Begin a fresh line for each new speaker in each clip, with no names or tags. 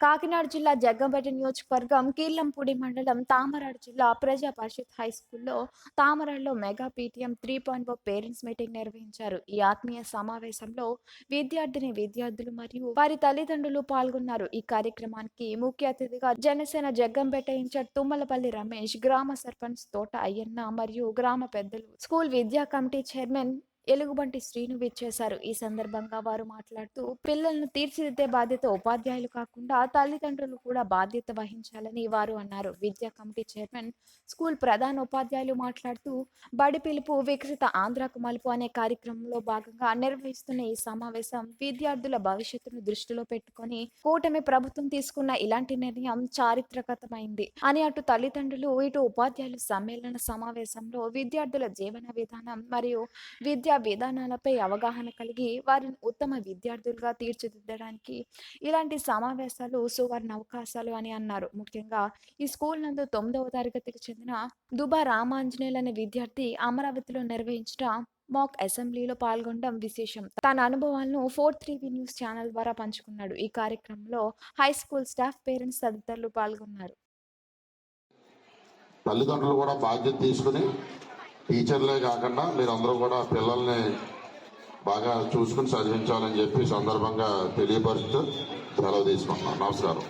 కాకినాడ జిల్లా జగ్గంపేట నియోజకవర్గం కీర్లంపూడి మండలం తామరాడు జిల్లా ప్రజా పరిషత్ హై స్కూల్లో తామరాడులో మెగా పీటీఎం 3.0 పేరెంట్స్ మీటింగ్ నిర్వహించారు. ఈ ఆత్మీయ సమావేశంలో విద్యార్థులు మరియు వారి తల్లిదండ్రులు పాల్గొన్నారు. ఈ కార్యక్రమానికి ముఖ్య అతిథిగా జనసేన జగ్గంపేట ఇన్ఛార్జ్ తుమ్మలపల్లి రమేష్, గ్రామ సర్పంచ్ తోట అయ్యన్న మరియు గ్రామ పెద్దలు, స్కూల్ విద్యా కమిటీ చైర్మన్ ఎలుగుబంటి శ్రీను విచ్చేశారు. ఈ సందర్భంగా వారు మాట్లాడుతూ పిల్లలను తీర్చిదిద్దే బాధ్యత ఉపాధ్యాయులు కాకుండా తల్లిదండ్రులు కూడా బాధ్యత వహించాలని వారు అన్నారు. విద్యా కమిటీ చైర్మన్, స్కూల్ ప్రధాన ఉపాధ్యాయులు మాట్లాడుతూ బడి పిలుపు వికసిత ఆంధ్రాకు మలుపు అనే కార్యక్రమంలో భాగంగా నిర్వహిస్తున్న ఈ సమావేశం విద్యార్థుల భవిష్యత్తును దృష్టిలో పెట్టుకొని కూటమి ప్రభుత్వం తీసుకున్న ఇలాంటి నిర్ణయం చారిత్రకతమైంది అని అటు తల్లిదండ్రులు ఇటు ఉపాధ్యాయులు సమ్మేళన సమావేశంలో విద్యార్థుల జీవన విధానం మరియు విద్యా విధానాలపై అవగాహన కలిగి వారిని ఉత్తమ విద్యార్థులుగా తీర్చిదిద్దడానికి ఇలాంటి సమావేశాలు సువర్ణ అవకాశాలు అని అన్నారు. ముఖ్యంగా ఈ స్కూల్ నందు 9వ తరగతికి చెందిన దుబా రామాంజనేయులు అనే విద్యార్థి అమరావతిలో నిర్వహించిన మాక్ అసెంబ్లీలో పాల్గొనడం విశేషం. తన అనుభవాలను 4-3 న్యూస్ ఛానల్ ద్వారా పంచుకున్నాడు. ఈ కార్యక్రమంలో హై స్కూల్ స్టాఫ్, పేరెంట్స్ తదితరులు పాల్గొన్నారు.
తల్లిదండ్రులు కూడా బాధ్యత తీసుకుని టీచర్లే కాకుండా మీరందరూ కూడా పిల్లల్ని బాగా చూసుకుని చదివించాలని చెప్పి సందర్భంగా తెలియపరుస్తూ సెలవు తీసుకుంటున్నాం. నమస్కారం.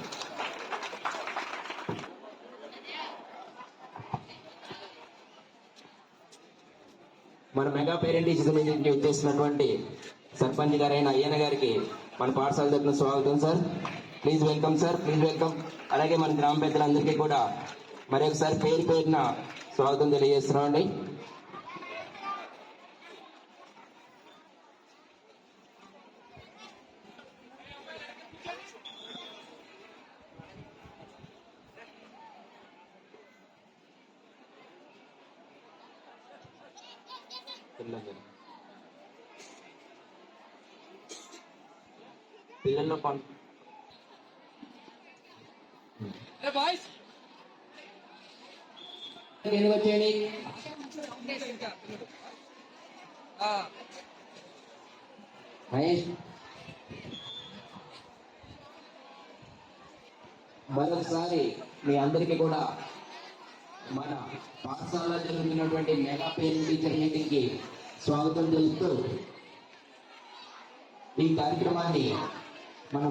మన మెగా పేరెంట్ టీచర్స్ మీటింగ్కి వచ్చేసినటువంటి సర్పంచ్ గారైన అయ్యన్న గారికి మన పాఠశాల తరఫున స్వాగతం sir. Please welcome sir, please welcome. అలాగే మన గ్రామ పెద్దలందరికీ కూడా మరొకసారి పేరు పేరున స్వాగతం తెలియజేస్తున్నామండి. పిల్లల్లో వచ్చేయండి. మరొకసారి మీ అందరికీ కూడా మన పాఠశాలలో జరుగుతున్నటువంటి మెగా పేరెంట్ టీచర్ మీటింగ్ కి స్వాగతం తెలుపుతూ ఈ కార్యక్రమాన్ని మనం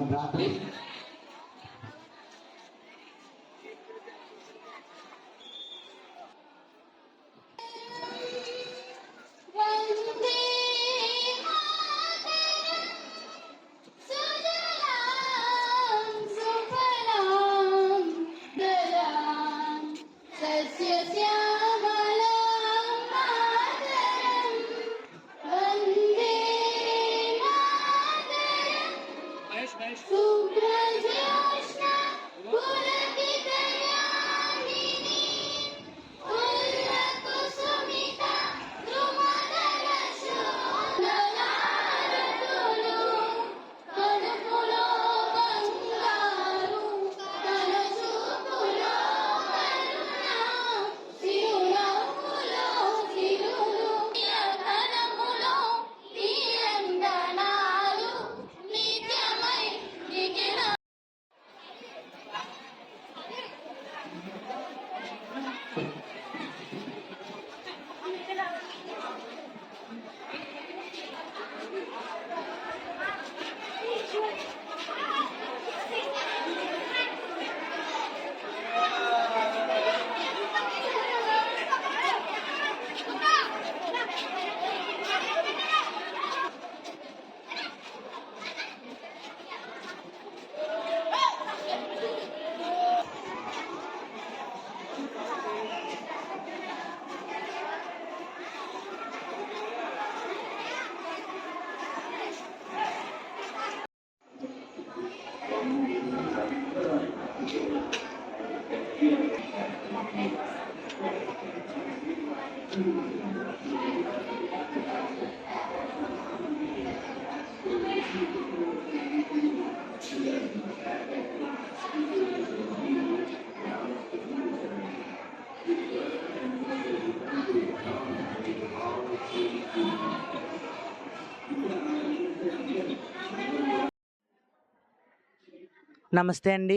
నమస్తే అండి.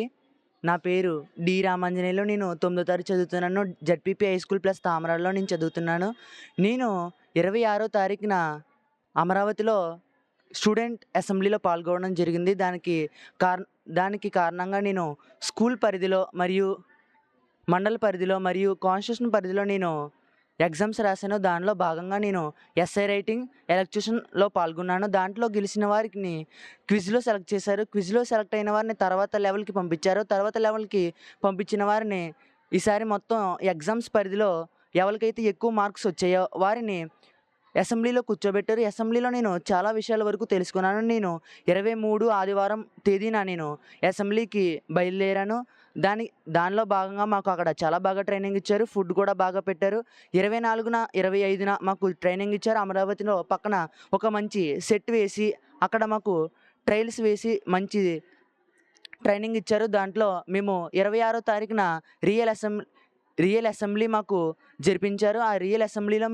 నా పేరు డి. రామాంజనేయులు. నేను 9వ తరగతి చదువుతున్నాను. జడ్పీపీ హై స్కూల్ ప్లస్ తామరాడలో నేను చదువుతున్నాను. నేను 26వ తారీఖున అమరావతిలో స్టూడెంట్ అసెంబ్లీలో పాల్గొనడం జరిగింది. దానికి కారణంగా నేను స్కూల్ పరిధిలో మరియు మండల పరిధిలో మరియు కాన్స్టిట్యూషన్ పరిధిలో నేను ఎగ్జామ్స్ రాశాను. దానిలో భాగంగా నేను ఎస్ఐ రైటింగ్, ఎలక్యూషన్లో పాల్గొన్నాను. దాంట్లో గెలిచిన వారిని క్విజ్లో సెలెక్ట్ చేశారు. క్విజ్లో సెలెక్ట్ అయిన వారిని తర్వాత లెవెల్కి పంపించారు. తర్వాత లెవెల్కి పంపించిన వారిని ఈసారి మొత్తం ఎగ్జామ్స్ పరిధిలో ఎవరికైతే ఎక్కువ మార్క్స్ వచ్చాయో వారిని అసెంబ్లీలో కూర్చోబెట్టారు. అసెంబ్లీలో నేను చాలా విషయాల వరకు తెలుసుకున్నాను. నేను 23 ఆదివారం తేదీన నేను అసెంబ్లీకి బయలుదేరాను. దానిలో భాగంగా మాకు అక్కడ చాలా బాగా ట్రైనింగ్ ఇచ్చారు. ఫుడ్ కూడా బాగా పెట్టారు. 24న 25న మాకు ట్రైనింగ్ ఇచ్చారు. అమరావతిలో పక్కన ఒక మంచి సెట్ వేసి అక్కడ మాకు ట్రైల్స్ వేసి మంచి ట్రైనింగ్ ఇచ్చారు. దాంట్లో మేము 26వ తారీఖున రియల్ అసెంబ్లీ మాకు జరిపించారు. ఆ రియల్ అసెంబ్లీలో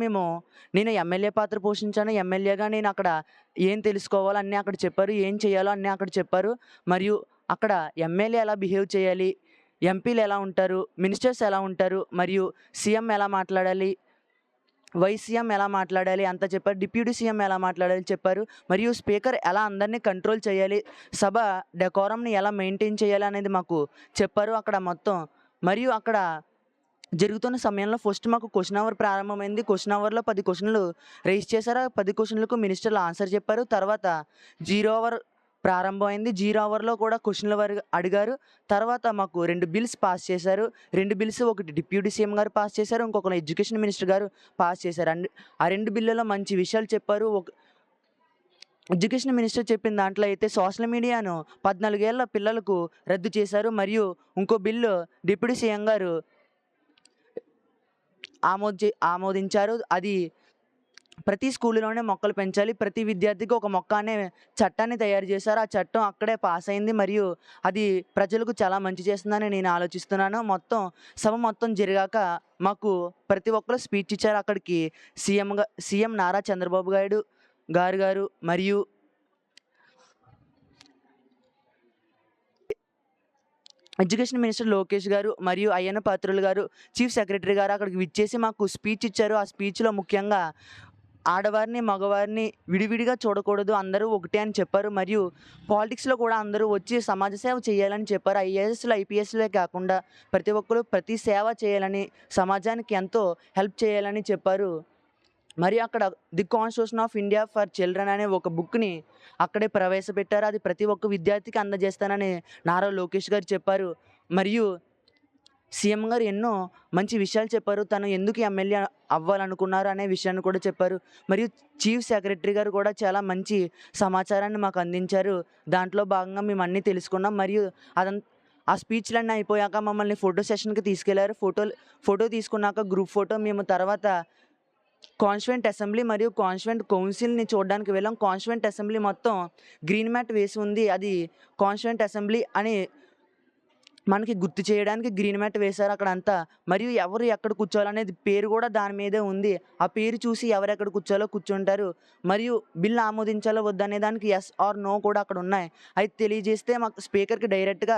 నేను ఎమ్మెల్యే పాత్ర పోషించాను. ఎమ్మెల్యేగా నేను అక్కడ ఏం తెలుసుకోవాలో అన్నీ అక్కడ చెప్పారు. ఏం చేయాలో అన్నీ అక్కడ చెప్పారు. మరియు అక్కడ ఎమ్మెల్యే ఎలా బిహేవ్ చేయాలి, ఎంపీలు ఎలా ఉంటారు, మినిస్టర్స్ ఎలా ఉంటారు, మరియు సీఎం ఎలా మాట్లాడాలి, వైస్ సీఎం ఎలా మాట్లాడాలి అంతా చెప్పారు. డిప్యూటీ సీఎం ఎలా మాట్లాడాలి చెప్పారు. మరియు స్పీకర్ ఎలా అందరినీ కంట్రోల్ చేయాలి, సభ డెకోరంని ఎలా మెయింటైన్ చేయాలి అనేది మాకు చెప్పారు అక్కడ మొత్తం. మరియు అక్కడ జరుగుతున్న సమయంలో ఫస్ట్ మాకు క్వశ్చన్ అవర్ ప్రారంభమైంది. క్వశ్చన్ అవర్లో 10 క్వశ్చన్లు రైజ్ చేశారు. ఆ 10 క్వశ్చన్లకు మినిస్టర్లు ఆన్సర్ చెప్పారు. తర్వాత 0 అవర్ ప్రారంభమైంది. 0 అవర్లో కూడా క్వశ్చన్ల వారు అడిగారు. తర్వాత మాకు 2 బిల్స్ పాస్ చేశారు. 2 బిల్స్ ఒకటి డిప్యూటీ సీఎం గారు పాస్ చేశారు, ఇంకొకరు ఎడ్యుకేషన్ మినిస్టర్ గారు పాస్ చేశారు. ఆ 2 బిల్లులో మంచి విషయాలు చెప్పారు. ఎడ్యుకేషన్ మినిస్టర్ చెప్పిన దాంట్లో అయితే సోషల్ మీడియాను 14 ఏళ్ల పిల్లలకు రద్దు చేశారు. మరియు ఇంకో బిల్లు డిప్యూటీ సీఎం గారు ఆమోదించారు. అది ప్రతి స్కూలులోనే మొక్కలు పెంచాలి, ప్రతి విద్యార్థికి ఒక మొక్క అనే చట్టాన్ని తయారు చేశారు. ఆ చట్టం అక్కడే పాస్ అయింది. మరియు అది ప్రజలకు చాలా మంచి చేస్తుందని నేను ఆలోచిస్తున్నాను. సభ మొత్తం జరిగాక మాకు ప్రతి ఒక్కరు స్పీచ్ ఇచ్చారు. అక్కడికి సీఎం నారా చంద్రబాబు గారు మరియు ఎడ్యుకేషన్ మినిస్టర్ లోకేష్ గారు మరియు అయ్యన్న పాత్రులు గారు, చీఫ్ సెక్రటరీ గారు అక్కడికి విచ్చేసి మాకు స్పీచ్ ఇచ్చారు. ఆ స్పీచ్లో ముఖ్యంగా ఆడవారిని మగవారిని విడివిడిగా చూడకూడదు, అందరూ ఒకటే అని చెప్పారు. మరియు పాలిటిక్స్లో కూడా అందరూ వచ్చి సమాజ సేవ చేయాలని చెప్పారు. ఐఏఎస్లు ఐపీఎస్లే కాకుండా ప్రతి ఒక్కరు ప్రతి సేవ చేయాలని, సమాజానికి ఎంతో హెల్ప్ చేయాలని చెప్పారు. మరియు అక్కడ the constitution of India for children అనే ఒక బుక్ని అక్కడే ప్రవేశపెట్టారు. అది ప్రతి ఒక్క విద్యార్థికి అందజేస్తానని నారా లోకేష్ గారు చెప్పారు. మరియు సీఎం గారు ఎన్నో మంచి విషయాలు చెప్పారు. తను ఎందుకు ఎమ్మెల్యే అవ్వాలనుకున్నారు అనే విషయాన్ని కూడా చెప్పారు. మరియు చీఫ్ సెక్రటరీ గారు కూడా చాలా మంచి సమాచారాన్ని మాకు అందించారు. దాంట్లో భాగంగా మేము అన్నీ తెలుసుకున్నాం. మరియు ఆ స్పీచ్లన్నీ అయిపోయాక మమ్మల్ని ఫోటో సెషన్కి తీసుకెళ్లారు. ఫోటో తీసుకున్నాక గ్రూప్ ఫోటో మేము తర్వాత కాన్స్టిట్యూయెంట్ అసెంబ్లీ మరియు కాన్స్టిట్యూయెంట్ కౌన్సిల్ని చూడడానికి వెళ్ళాం. కాన్స్టిట్యూయెంట్ అసెంబ్లీ మొత్తం గ్రీన్ మ్యాట్ వేసి ఉంది. అది కాన్స్టిట్యూయెంట్ అసెంబ్లీ అని మనకి గుర్తు చేయడానికి గ్రీన్ మ్యాట్ వేశారు అక్కడంతా. మరియు ఎవరు ఎక్కడ కూర్చోవాలనేది పేరు కూడా దాని మీదే ఉంది. ఆ పేరు చూసి ఎవరెక్కడ కూర్చోవాలో కూర్చుంటారు. మరియు బిల్ ఆమోదించాలో వద్దనే దానికి ఎస్ ఆర్ నో కూడా అక్కడ ఉన్నాయి. అయితే తెలియజేస్తే మాకు స్పీకర్కి డైరెక్ట్గా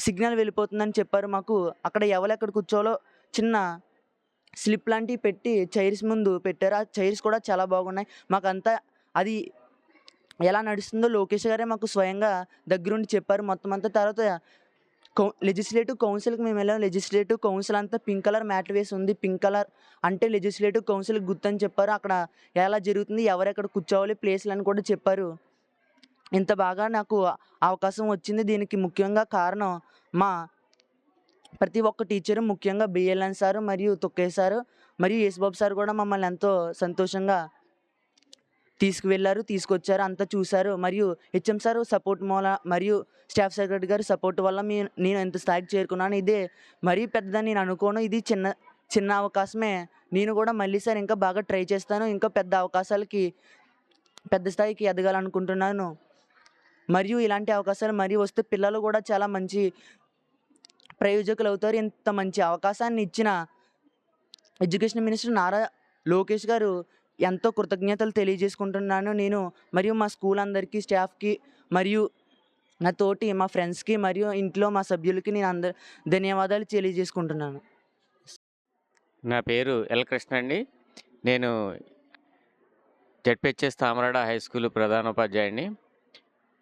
సిగ్నల్ వెళ్ళిపోతుందని చెప్పారు. మాకు అక్కడ ఎవరెక్కడ కూర్చోవాలో చిన్న స్లిప్ లాంటివి పెట్టి చైర్స్ ముందు పెట్టారు. ఆ చైర్స్ కూడా చాలా బాగున్నాయి. మాకంతా అది ఎలా నడుస్తుందో లోకేష్ గారే మాకు స్వయంగా దగ్గరుండి చెప్పారు మొత్తం అంతా. తర్వాత లెజిస్లేటివ్ కౌన్సిల్కి మేము వెళ్ళాం. లెజిస్లేటివ్ కౌన్సిల్ అంతా పింక్ కలర్ మ్యాట్ వేసి ఉంది. పింక్ కలర్ అంటే లెజిస్లేటివ్ కౌన్సిల్కి గుర్తని చెప్పారు. అక్కడ ఎలా జరుగుతుంది, ఎవరెక్కడ కూర్చోవాలి, ప్లేస్లు అని కూడా చెప్పారు. ఇంత బాగా నాకు అవకాశం వచ్చింది. దీనికి ముఖ్యంగా కారణం మా ప్రతి ఒక్క టీచరు, ముఖ్యంగా బిఎల్ఎన్ సారు మరియు తొక్కే సారు మరియు యేసుబాబు సార్ కూడా మమ్మల్ని ఎంతో సంతోషంగా తీసుకొచ్చారు, అంతా చూశారు. మరియు హెచ్ఎం సార్ సపోర్ట్ మరియు స్టాఫ్ సెక్రటరీ గారి సపోర్ట్ వల్ల నేను ఎంత స్థాయికి చేరుకున్నాను. ఇదే మరీ పెద్దదని నేను అనుకోను. ఇది చిన్న అవకాశమే. నేను కూడా మళ్ళీ సార్ ఇంకా బాగా ట్రై చేస్తాను. ఇంకా పెద్ద స్థాయికి ఎదగాలనుకుంటున్నాను. మరియు ఇలాంటి అవకాశాలు మరీ వస్తే పిల్లలు కూడా చాలా మంచి ప్రయోజకులు అవుతారు. ఇంత మంచి అవకాశాన్ని ఇచ్చిన ఎడ్యుకేషన్ మినిస్టర్ నారా లోకేష్ గారు ఎంతో కృతజ్ఞతలు తెలియజేసుకుంటున్నాను నేను. మరియు మా స్కూల్ అందరికీ, స్టాఫ్కి మరియు నా తోటి మా ఫ్రెండ్స్‌కి మరియు ఇంట్లో మా సభ్యులకి నేను ధన్యవాదాలు తెలియజేసుకుంటున్నాను.
నా పేరు ఎల్ కృష్ణ అండి. నేను జెడ్పీహెచ్ఎస్ తామరాడ హై స్కూల్ ప్రధానోపాధ్యాయుడిని.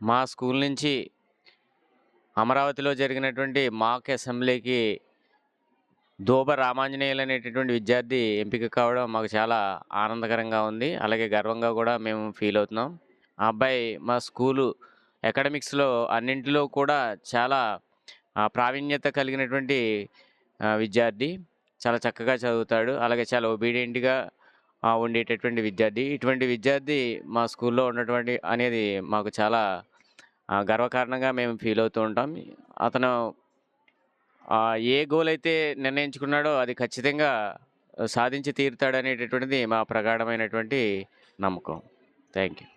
మా స్కూల్ నుంచి అమరావతిలో జరిగినటువంటి మాక్ అసెంబ్లీకి దోబ రామాంజనేయులు అనేటటువంటి విద్యార్థి ఎంపిక కావడం మాకు చాలా ఆనందకరంగా ఉంది. అలాగే గర్వంగా కూడా మేము ఫీల్ అవుతున్నాం. ఆ అబ్బాయి మా స్కూలు అకాడమిక్స్‌లో అన్నింటిలో కూడా చాలా ప్రావీణ్యత కలిగినటువంటి విద్యార్థి. చాలా చక్కగా చదువుతాడు. అలాగే చాలా ఒబీడియంట్‌గా ఉండేటటువంటి విద్యార్థి. ఇటువంటి విద్యార్థి మా స్కూల్‌లో ఉన్నటువంటి అనేది మాకు చాలా గర్వకారణంగా మేము ఫీల్ అవుతూ ఉంటాం. అతను ఏ గోల్ అయితే నిర్ణయించుకున్నాడో అది ఖచ్చితంగా సాధించి తీరుతాడనేటటువంటిది మా ప్రగాఢమైనటువంటి నమ్మకం. Thank you.